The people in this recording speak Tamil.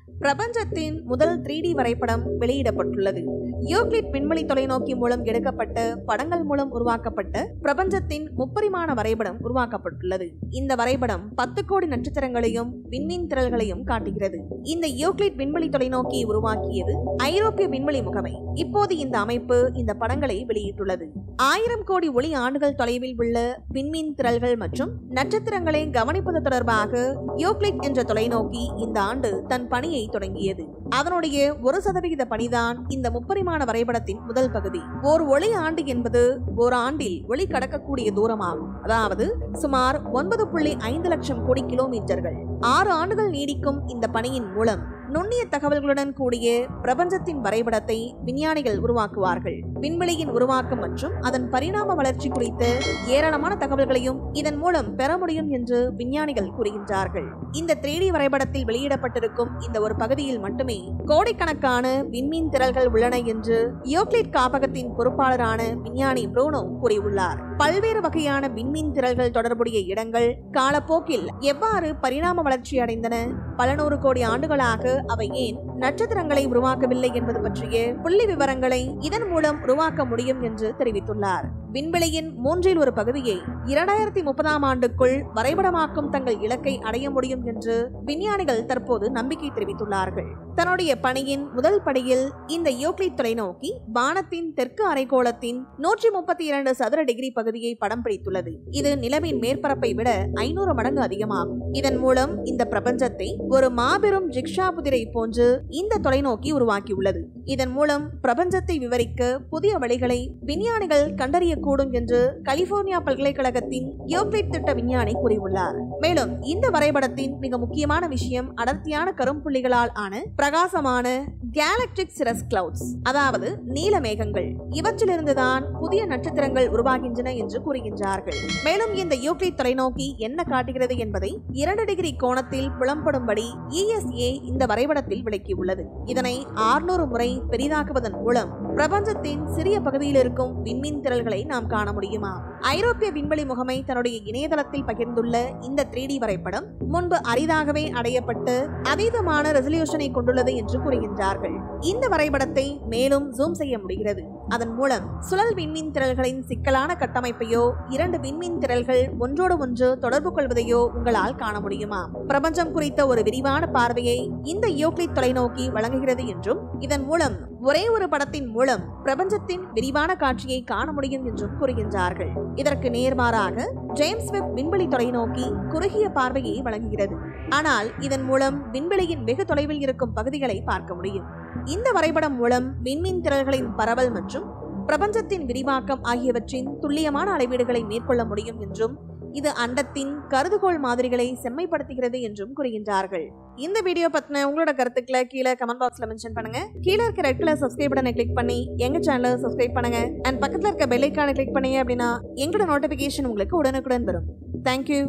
பிரபஞ்சத்தின் முதல் 3D வரைபடம் வெளியிடப்பட்டுள்ளது. யூக்ளிட் விண்வெளி தொலைநோக்கி மூலம் எடுக்கப்பட்ட படங்கள் மூலம் உருவாக்கப்பட்ட பிரபஞ்சத்தின் முப்பரிமாண வரைபடம் உருவாக்கப்பட்டுள்ளது. இந்த வரைபடம் 10 கோடி நட்சத்திரங்களையும் விண்மீன் திரள்களையும் காட்டுகிறது. இந்த யூக்ளிட் விண்வெளி தொலைநோக்கியை உருவாக்கியது ஐரோப்பிய விண்வெளி முகமை. இப்போது இந்த அமைப்பு இந்த படங்களை வெளியிட்டுள்ளது. 1000 கோடி ஒளி ஆண்டுகள் தொலைவில் உள்ள விண்மீன் திரள்கள் மற்றும் நட்சத்திரங்களை கவனிப்பது தொடர்பாக யூக்ளிட் என்ற தொலைநோக்கி இந்த ஆண்டு தன் பணியை தொடங்கியது. அதனுடைய 1% பணிதான் இந்த முப்பரிமாண வரைபடத்தின் முதல் பகுதி. ஓர் ஒளி ஆண்டு என்பது ஒரு ஆண்டில் ஒளி கடக்கக்கூடிய தூரமாகும். அதாவது சுமார் 9.5 லட்சம் கோடி கிலோமீட்டர்கள். 6 ஆண்டுகள் நீடிக்கும் இந்த பணியின் மூலம் நுண்ணிய தகவல்களுடன் கூடிய பிரபஞ்சத்தின் வரைபடத்தை விஞ்ஞானிகள் உருவாக்குவார்கள். விண்வெளியின் உருவாக்கம் மற்றும் அதன் பரிணாம வளர்ச்சி குறித்த ஏராளமான தகவல்களையும் இதன் மூலம் பெற முடியும் என்று விஞ்ஞானிகள் கூறுகின்றார்கள். இந்த 3D வரைபடத்தில் வெளியிடப்பட்டிருக்கும் இந்த ஒரு பகுதியில் மட்டுமே கோடிக்கணக்கான விண்மீன் திரள்கள் உள்ளன என்று யூக்ளிட் காப்பகத்தின் பொறுப்பாளரான விஞ்ஞானி ப்ரூனோ கூறியுள்ளார். பல்வேறு வகையான விண்மீன் திரள்கள் தொடர்புடைய இடங்கள் காலப்போக்கில் எவ்வாறு பரிணாம வளர்ச்சி அடைந்தன, பல நூறு கோடி ஆண்டுகளாக அவை ஏன் நட்சத்திரங்களை உருவாக்கவில்லை என்பது பற்றிய புள்ளி விவரங்களை இதன் மூலம் உருவாக்க முடியும் என்று தெரிவித்துள்ளார். விண்வெளியின் 1/3 பகுதியை 2030ஆம் ஆண்டுக்குள் வரைபடமாக்கும் தங்கள் இலக்கை அடைய முடியும் என்று விஞ்ஞானிகள் தற்போது நம்பிக்கை தெரிவித்துள்ளார்கள். தன்னுடைய பணியின் முதல் படியில் இந்த யூக்ளிட் தொலைநோக்கி வானத்தின் தெற்கு அரைக்கோளத்தின் 132 சதுர டிகிரி பகுதியை படம் பிடித்துள்ளது. இது நிலவின் மேற்பரப்பை விட 500 மடங்கு அதிகமாகும். இதன் மூலம் இந்த பிரபஞ்சத்தை ஒரு மாபெரும் ஜிக்ஷா புதிரை போன்று இந்த தொலைநோக்கி உருவாக்கியுள்ளது. இதன் மூலம் பிரபஞ்சத்தை விவரிக்க புதிய வழிகளை விஞ்ஞானிகள் கண்டறியக்கூடும் என்று கலிபோர்னியா பல்கலைக்கழகத்தின் யூக்ளிட் திட்ட விஞ்ஞானி கூறியுள்ளார். மேலும் இந்த வரைபடத்தின் மிக முக்கியமான விஷயம் அடர்த்தியான கரும்புள்ளிகளால் ஆன பிரகாசமான கேலக்டிக் சிரஸ் கிளவுட்ஸ், அதாவது நீல மேகங்கள். இவற்றிலிருந்துதான் புதிய நட்சத்திரங்கள் உருவாகின்றன என்று கூறுகின்றார்கள். மேலும் இந்த யூக்ளிட் தொலைநோக்கி என்ன காட்டுகிறது என்பதை 2 டிகிரி கோணத்தில் புலம்படும்படி ESA இந்த வரைபடத்தில் விளக்கியுள்ளது. இதனை 600 முறை பெரிதாக்குவதன் மூலம் பிரபஞ்சத்தின் சிறிய பகுதியில் இருக்கும் விண்மீன் திரள்களை நாம் காண முடியுமா? ஐரோப்பிய விண்வெளி முகமை தன்னுடைய இணையதளத்தில் பகிர்ந்துள்ள இந்த 3D வரைபடம் முன்பு அரிதாகவே அடையப்பட்டு அதீதமான ரெசல்யூஷனை கொண்டுள்ளது என்று கூறுகின்றார்கள். இந்த வரைபடத்தை மேலும் ஜூம் செய்ய முடிகிறது. அதன் மூலம் சுழல் விண்மீன் திரள்களின் சிக்கலான கட்டமைப்பையோ 2 விண்மீன் திரள்கள் ஒன்றோடு ஒன்று தொடர்பு கொள்வதையோ உங்களால் காண முடியுமா? பிரபஞ்சம் குறித்த ஒரு விரிவான பார்வையை இந்த யூக்ளிட் தொலைநோக்கி வழங்குகிறது என்றும் இதன் மூலம் ஒரே ஒரு படத்தின் மூலம் பிரபஞ்சத்தின் விரிவான காட்சியை காண முடியும் என்றும் கூறுகின்றார்கள். இதற்கு நேர்மாறாக ஜேம்ஸ் வெப் விண்வெளி தொலைநோக்கி குறுகிய பார்வையை வழங்குகிறது. ஆனால் இதன் மூலம் விண்வெளியின் வெகு தொலைவில் இருக்கும் பகுதிகளை பார்க்க முடியும். இந்த வரைபடம் மூலம் விண்மீன் திரள்களின் பரவல் மற்றும் பிரபஞ்சத்தின் விரிவாக்கம் ஆகியவற்றின் துல்லியமான அளவீடுகளை மேற்கொள்ள முடியும் என்றும் இது அண்டத்தின் கருதுகோள் மாதிரிகளை செம்மைப்படுத்துகிறது என்றும் கூறுகின்றார்கள். இந்த வீடியோ பத்தின உங்களோட கருத்துக்களை கீழே கமெண்ட் பாக்ஸ்ல மென்ஷன் பண்ணுங்க. கீழே இருக்க ரெட் கலர் சப்ஸ்கிரைப் பட்டனை கிளிக் பண்ணி எங்க சேனலை சப்ஸ்கிரைப் பண்ணுங்க. அண்ட் பக்கத்துல இருக்க பெல் ஐகானை கிளிக் பண்ணீங்க அப்படின்னா எங்களோட நோட்டிபிகேஷன் உங்களுக்கு உடனுக்குடன் வரும். தேங்க்யூ.